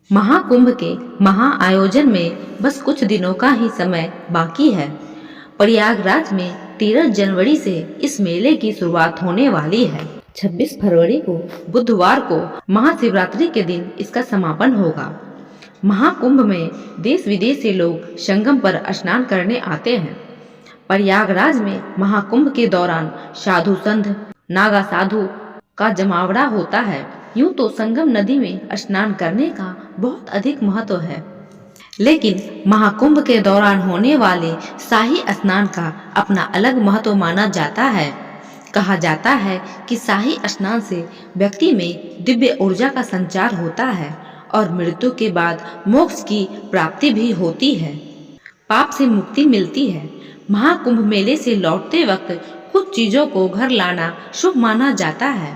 महाकुंभ के महाआयोजन में बस कुछ दिनों का ही समय बाकी है। प्रयागराज में 13 जनवरी से इस मेले की शुरुआत होने वाली है। 26 फरवरी को बुधवार को महाशिवरात्रि के दिन इसका समापन होगा। महाकुंभ में देश विदेश से लोग संगम पर स्नान करने आते हैं। प्रयागराज में महाकुंभ के दौरान साधु संत नागा साधु का जमावड़ा होता है। यूं तो संगम नदी में स्नान करने का बहुत अधिक महत्व है, लेकिन महाकुंभ के दौरान होने वाले शाही स्नान का अपना अलग महत्व माना जाता है। कहा जाता है कि शाही स्नान से व्यक्ति में दिव्य ऊर्जा का संचार होता है और मृत्यु के बाद मोक्ष की प्राप्ति भी होती है, पाप से मुक्ति मिलती है। महाकुंभ मेले से लौटते वक्त कुछ चीजों को घर लाना शुभ माना जाता है।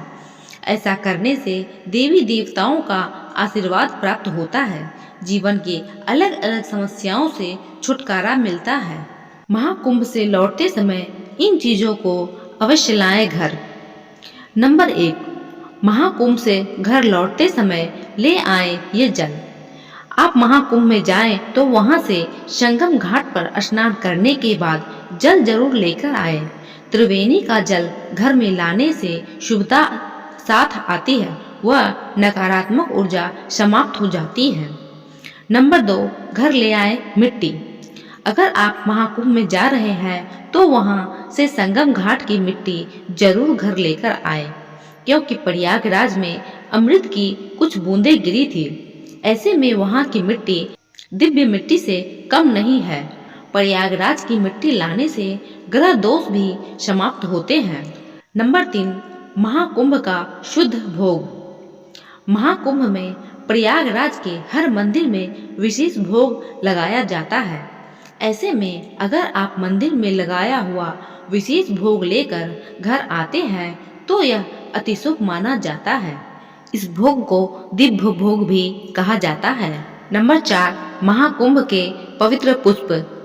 ऐसा करने से देवी देवताओं का आशीर्वाद प्राप्त होता है। जीवन के अलग अलग समस्याओं से छुटकारा मिलता है। महाकुंभ से लौटते समय इन चीजों को अवश्य लाएं घर। नंबर 1, महाकुंभ से घर लौटते समय ले आएं ये जल। आप महाकुंभ में जाएं तो वहां से संगम घाट पर स्नान करने के बाद जल जरूर लेकर आएं। त्रिवेणी का जल घर में लाने से शुभता साथ आती है, वह नकारात्मक ऊर्जा समाप्त हो जाती है। नंबर 2, घर ले आए मिट्टी। अगर आप महाकुंभ में जा रहे हैं तो वहां से संगम घाट की मिट्टी जरूर घर लेकर आए, क्योंकि प्रयागराज में अमृत की कुछ बूंदें गिरी थी। ऐसे में वहां की मिट्टी दिव्य मिट्टी से कम नहीं है। प्रयागराज की मिट्टी लाने से ग्रह दोष भी समाप्त होते हैं। नंबर 3, महाकुंभ का शुद्ध भोग। महाकुंभ में प्रयागराज के हर मंदिर में विशेष भोग लगाया जाता है। ऐसे में अगर आप मंदिर में लगाया हुआ विशेष भोग लेकर घर आते हैं तो यह अति शुभ माना जाता है। इस भोग को दिव्य भोग भी कहा जाता है। नंबर 4, महाकुंभ के पवित्र पुष्प।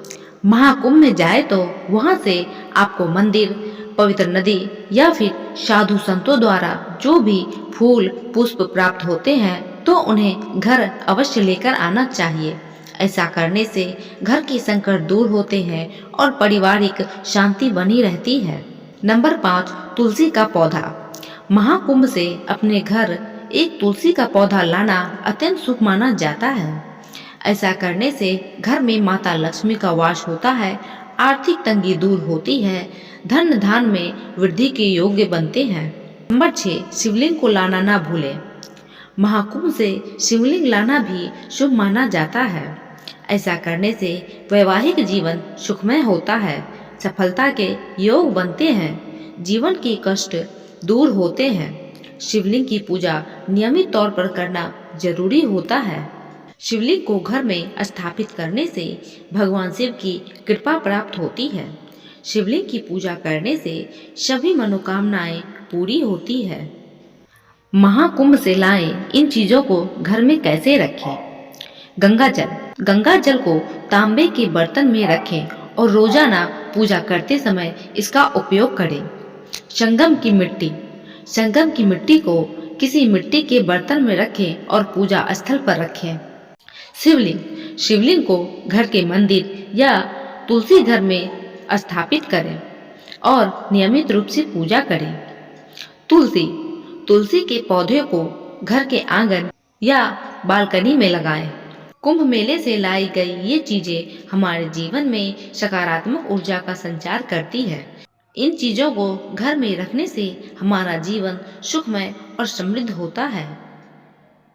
महाकुंभ में जाए तो वहां से आपको मंदिर, पवित्र नदी या फिर साधु संतों द्वारा जो भी फूल पुष्प प्राप्त होते हैं तो उन्हें घर अवश्य लेकर आना चाहिए। ऐसा करने से घर के संकट दूर होते हैं और पारिवारिक शांति बनी रहती है। नंबर 5, तुलसी का पौधा। महाकुंभ से अपने घर एक तुलसी का पौधा लाना अत्यंत शुभ माना जाता है। ऐसा करने से घर में माता लक्ष्मी का वास होता है, आर्थिक तंगी दूर होती है, धन धान में वृद्धि के योग्य बनते हैं। नंबर 6, शिवलिंग को लाना ना भूलें। महाकुंभ से शिवलिंग लाना भी शुभ माना जाता है। ऐसा करने से वैवाहिक जीवन सुखमय होता है, सफलता के योग बनते हैं, जीवन के कष्ट दूर होते हैं। शिवलिंग की पूजा नियमित तौर पर करना जरूरी होता है। शिवलिंग को घर में स्थापित करने से भगवान शिव की कृपा प्राप्त होती है। शिवलिंग की पूजा करने से सभी मनोकामनाएं पूरी होती है। महाकुंभ से लाए इन चीजों को घर में कैसे रखें? गंगा जल। गंगा जल को तांबे के बर्तन में रखें और रोजाना पूजा करते समय इसका उपयोग करें। संगम की मिट्टी। संगम की मिट्टी को किसी मिट्टी के बर्तन में रखें और पूजा स्थल पर रखें। शिवलिंग। शिवलिंग को घर के मंदिर या तुलसी घर में स्थापित करें और नियमित रूप से पूजा करें। तुलसी। तुलसी के पौधे को घर के आंगन या बालकनी में लगाएं। कुंभ मेले से लाई गई ये चीजें हमारे जीवन में सकारात्मक ऊर्जा का संचार करती है। इन चीजों को घर में रखने से हमारा जीवन सुखमय और समृद्ध होता है।